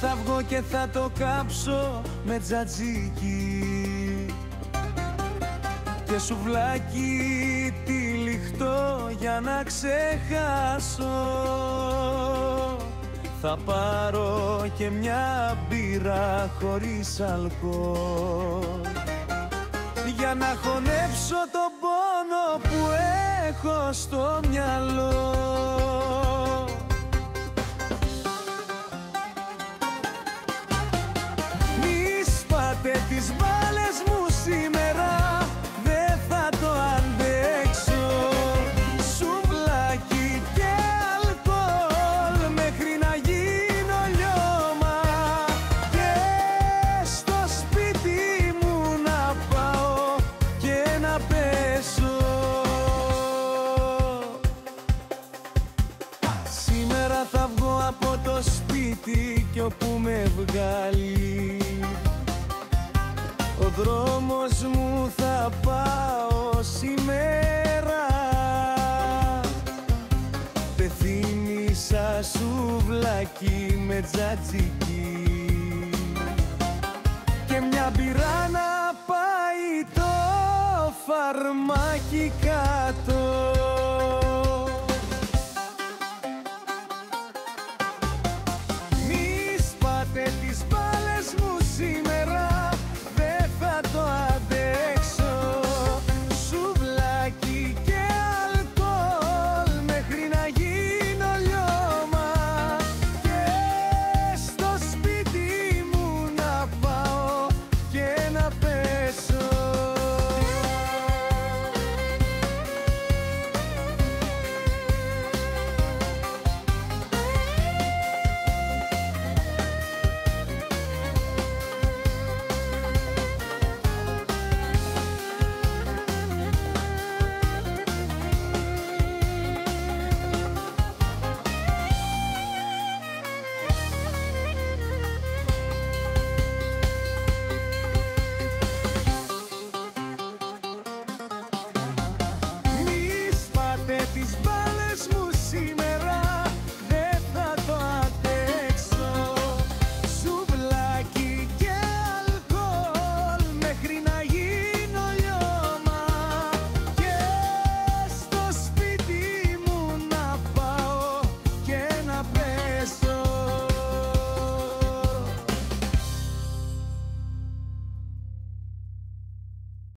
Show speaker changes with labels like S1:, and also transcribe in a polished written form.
S1: Θα βγω και θα το κάψω με τζατζίκι και σουβλάκι τυλιχτό για να ξεχάσω. Θα πάρω και μια μπύρα χωρίς αλκοόλ για να χωνέψω τον πόνο που έχω στο μυαλό. Τις μπάλες μου σήμερα δεν θα το αντέξω. Σουβλάκι και αλκοόλ μέχρι να γίνω λιώμα και στο σπίτι μου να πάω και να πέσω. Σήμερα θα βγω από το σπίτι κι όπου με βγάλει ο δρόμος μου θα πάω σήμερα. Δεν θύμισα σουβλάκι με τζατζίκι και μια μπυρά να πάει το φαρμάκι κάτω.